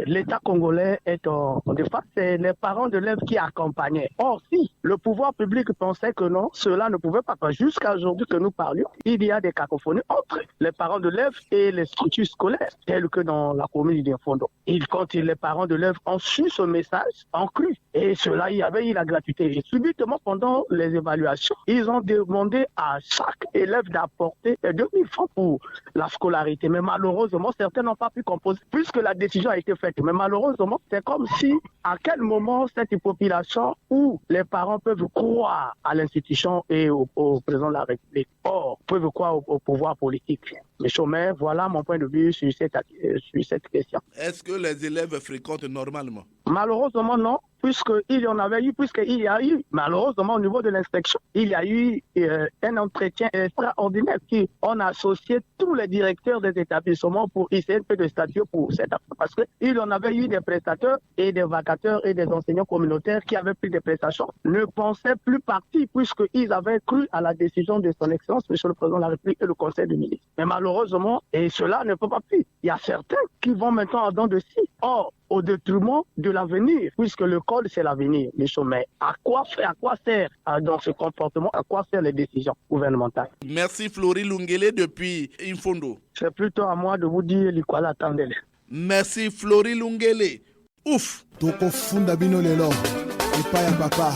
l'État congolais est en déphase, c'est les parents d'élèves qui accompagnaient. Or, si le pouvoir public pensait que non, cela ne pouvait pas. Jusqu'à aujourd'hui que nous parlions, il y a des cacophonies entre les parents d'élèves et les structures scolaires, telles que dans la commune d'Infondo. Et quand les parents d'élèves ont su ce message, ont cru. Et cela, il y avait eu la gratuité. Et subitement, pendant les évaluations, ils ont demandé à chaque élève d'apporter 2000 francs pour la scolarité. Mais malheureusement, certains n'ont pas pu composer, puisque la décision a été faite. Mais malheureusement, c'est comme si, à quel moment cette population où les parents peuvent croire à l'institution et au président de la République, or, peuvent croire au pouvoir politique. Monsieur le maire, voilà mon point de vue sur cette question. Est-ce que les élèves fréquentent normalement? Malheureusement, non, puisqu'il y a eu, malheureusement, au niveau de l'inspection, il y a eu un entretien extraordinaire qui on a associé tous les directeurs des établissements pour essayer un peu de statuer pour cette affaire. Parce qu'il y en avait eu des prestateurs et des vacateurs et des enseignants communautaires qui avaient pris des prestations, ne pensaient plus partir puisqu'ils avaient cru à la décision de son Excellence, Monsieur le Président de la République et le Conseil des ministres. Mais malheureusement, et cela ne peut pas plus. Il y a certains qui vont maintenant en dents de scie. Or, au détriment de l'avenir, puisque l'école, c'est l'avenir, les sommets. À quoi sert dans ce comportement, à quoi servent les décisions gouvernementales? Merci Florie Lunguele depuis Infondo. C'est plutôt à moi de vous dire Likwala Tandele. Merci Florie Lunguele. Ouf! Toko funda bino lelo, ipaya papa.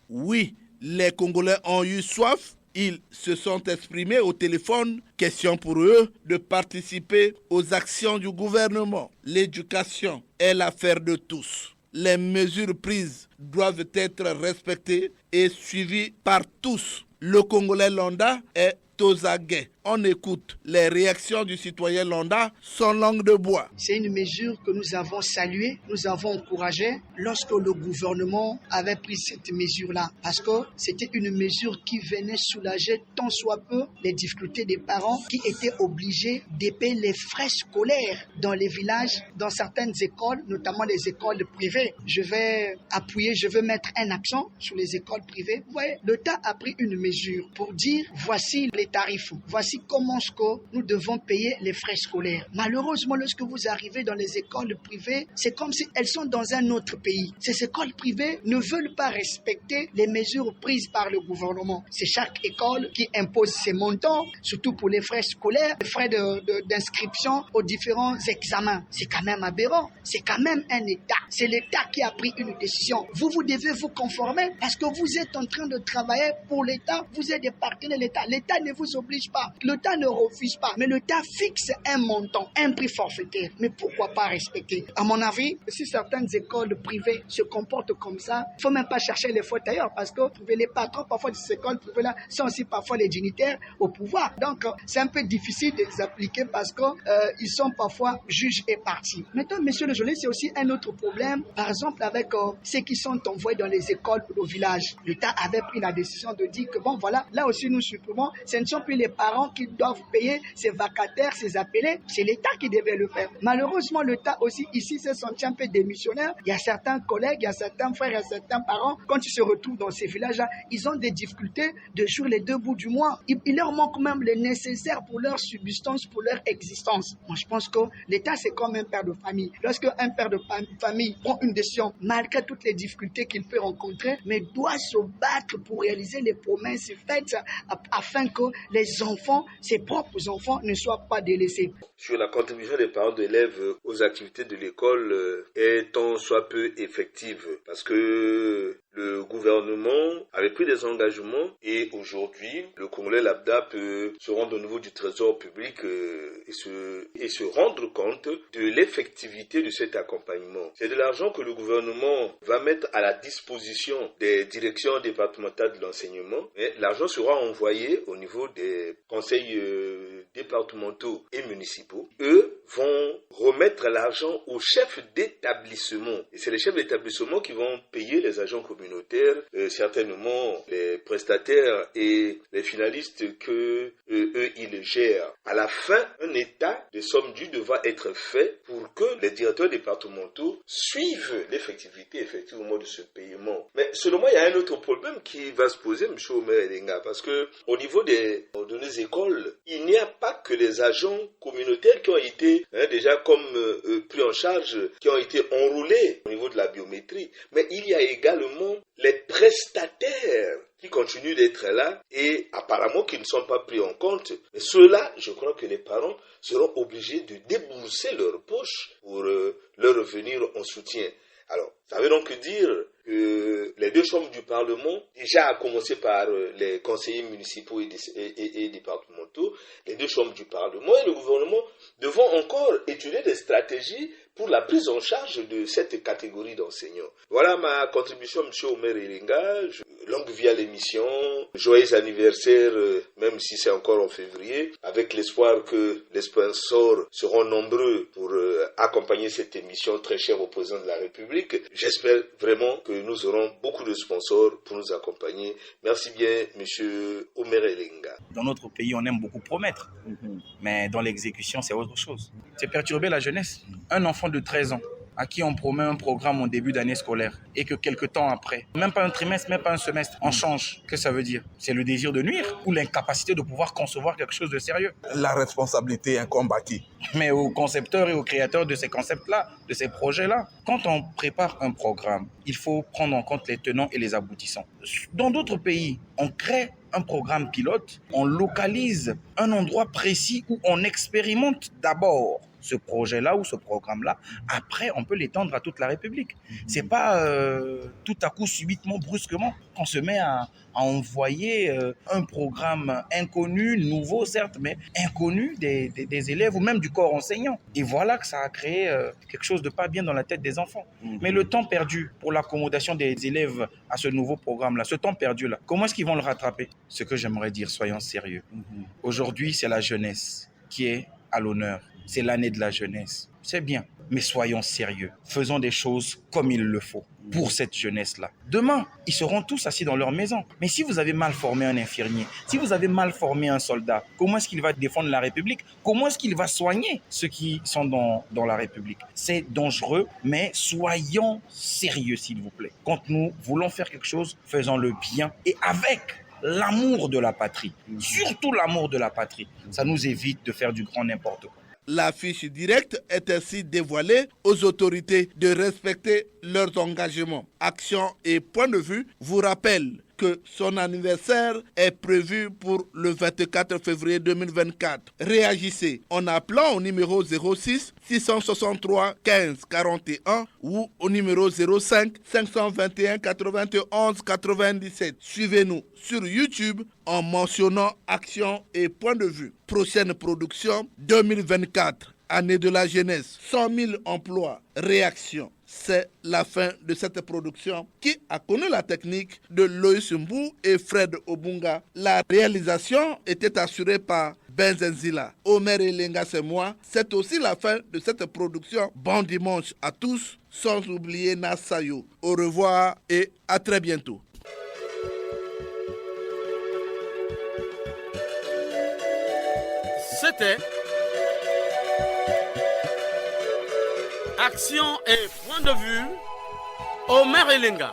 Oui, les Congolais ont eu soif. Ils se sont exprimés au téléphone. Question pour eux de participer aux actions du gouvernement. L'éducation est l'affaire de tous. Les mesures prises doivent être respectées et suivies par tous. Le Congolais lambda est aux aguets. On écoute les réactions du citoyen Londa, son langue de bois. C'est une mesure que nous avons saluée, nous avons encouragée lorsque le gouvernement avait pris cette mesure-là. Parce que c'était une mesure qui venait soulager tant soit peu les difficultés des parents qui étaient obligés de payer les frais scolaires dans les villages, dans certaines écoles, notamment les écoles privées. Je vais mettre un accent sur les écoles privées. Vous voyez, l'État a pris une mesure pour dire voici les tarifs, voici comment est-ce que nous devons payer les frais scolaires. Malheureusement, lorsque vous arrivez dans les écoles privées, c'est comme si elles sont dans un autre pays. Ces écoles privées ne veulent pas respecter les mesures prises par le gouvernement. C'est chaque école qui impose ses montants, surtout pour les frais scolaires, les frais d'inscription aux différents examens. C'est quand même aberrant. C'est quand même un État. C'est l'État qui a pris une décision. Vous devez vous conformer parce que vous êtes en train de travailler pour l'État. Vous êtes des partenaires de l'État. L'État ne vous oblige pas. L'État ne refuse pas. Mais l'État fixe un montant, un prix forfaitaire. Mais pourquoi pas respecter? À mon avis, si certaines écoles privées se comportent comme ça, il ne faut même pas chercher les fautes ailleurs parce que les patrons parfois de ces écoles privées-là sont aussi parfois les dignitaires au pouvoir. Donc, c'est un peu difficile de les appliquer parce qu'ils sont parfois juges et partis. Maintenant, monsieur le journaliste, c'est aussi un autre problème. Par exemple, avec ceux qui sont envoyés dans les écoles ou au village. L'État avait pris la décision de dire que bon, voilà, là aussi nous supprimons. Ce ne sont plus les parents qui doivent payer ces vacataires, ces appelés. C'est l'État qui devait le faire. Malheureusement, l'État aussi ici s'est senti un peu démissionnaire. Il y a certains collègues, il y a certains frères, il y a certains parents. Quand ils se retrouvent dans ces villages-là, ils ont des difficultés de jouer les 2 bouts du mois. Il leur manque même le nécessaire pour leur subsistance, pour leur existence. Moi, je pense que l'État, c'est comme un père de famille. Lorsque un père de famille prend une décision, malgré toutes les difficultés qu'il peut rencontrer, mais doit se battre pour réaliser les promesses faites afin que les enfants, ses propres enfants, ne soient pas délaissés. Sur la contribution des parents d'élèves aux activités de l'école est tant soit peu effective parce que le gouvernement avait pris des engagements et aujourd'hui, le Congolais lambda peut se rendre au niveau du trésor public et se rendre compte de l'effectivité de cet accompagnement. C'est de l'argent que le gouvernement va mettre à la disposition des directions départementales de l'enseignement. Mais l'argent sera envoyé au niveau des conseils départementaux et municipaux. Eux vont remettre l'argent aux chefs d'établissement. Et c'est les chefs d'établissement qui vont payer les agents communautaires, certainement les prestataires et les finalistes que eux, ils gèrent. À la fin, un état de somme due devra être fait pour que les directeurs départementaux suivent l'effectivité effectivement de ce paiement. Mais selon moi, il y a un autre problème qui va se poser, M. Omer Elenga, parce que au niveau de nos écoles, il n'y a pas que les agents communautaires qui ont été déjà comme pris en charge, qui ont été enrôlés au niveau de la biométrie, mais il y a également les prestataires qui continuent d'être là et apparemment qui ne sont pas pris en compte. Mais ceux-là, je crois que les parents seront obligés de débourser leur poche pour leur venir en soutien. Alors, ça veut donc dire que les 2 chambres du Parlement, déjà à commencer par les conseillers municipaux et départementaux, les 2 chambres du Parlement et le gouvernement devront encore étudier des stratégies pour la prise en charge de cette catégorie d'enseignants. Voilà ma contribution, M. Omer Elenga. Longue vie à l'émission, joyeux anniversaire, même si c'est encore en février, avec l'espoir que les sponsors seront nombreux pour accompagner cette émission très chère au président de la République. J'espère vraiment que nous aurons beaucoup de sponsors pour nous accompagner. Merci bien, M. Omer Elenga. Dans notre pays, on aime beaucoup promettre, mais dans l'exécution, c'est autre chose. C'est perturber la jeunesse. Un enfant de 13 ans, à qui on promet un programme en début d'année scolaire et que quelques temps après, même pas un trimestre, même pas un semestre, on change. Qu'est-ce que ça veut dire? C'est le désir de nuire ou l'incapacité de pouvoir concevoir quelque chose de sérieux? La responsabilité incombe à qui? Mais aux concepteurs et aux créateurs de ces concepts-là, de ces projets-là. Quand on prépare un programme, il faut prendre en compte les tenants et les aboutissants. Dans d'autres pays, on crée un programme pilote, on localise un endroit précis où on expérimente d'abord ce projet-là ou ce programme-là, après, on peut l'étendre à toute la République. C'est pas tout à coup, subitement, brusquement, qu'on se met à envoyer un programme inconnu, nouveau certes, mais inconnu des élèves ou même du corps enseignant. Et voilà que ça a créé quelque chose de pas bien dans la tête des enfants. Mais le temps perdu pour l'accommodation des élèves à ce nouveau programme-là, ce temps perdu-là, comment est-ce qu'ils vont le rattraper? Ce que j'aimerais dire, soyons sérieux. Aujourd'hui, c'est la jeunesse qui est à l'honneur. C'est l'année de la jeunesse. C'est bien, mais soyons sérieux. Faisons des choses comme il le faut pour cette jeunesse-là. Demain, ils seront tous assis dans leur maison. Mais si vous avez mal formé un infirmier, si vous avez mal formé un soldat, comment est-ce qu'il va défendre la République? Comment est-ce qu'il va soigner ceux qui sont dans la République? C'est dangereux, mais soyons sérieux, s'il vous plaît. Quand nous voulons faire quelque chose, faisons-le bien et avec l'amour de la patrie. Surtout l'amour de la patrie. Ça nous évite de faire du grand n'importe quoi. La fiche directe est ainsi dévoilée aux autorités de respecter leurs engagements. Actions et points de vue vous rappellent que son anniversaire est prévu pour le 24 février 2024. Réagissez en appelant au numéro 06 663 15 41 ou au numéro 05 521 91 97. Suivez-nous sur YouTube en mentionnant Action et Point de Vue. Prochaine production 2024, année de la jeunesse, 100 000 emplois, réaction. C'est la fin de cette production qui a connu la technique de Loïs Mbou et Fred Obunga. La réalisation était assurée par Benzenzila. Omer Elenga, c'est moi. C'est aussi la fin de cette production. Bon dimanche à tous, sans oublier Nassayo. Au revoir et à très bientôt. C'était Action et Point de Vue, Omer Elenga.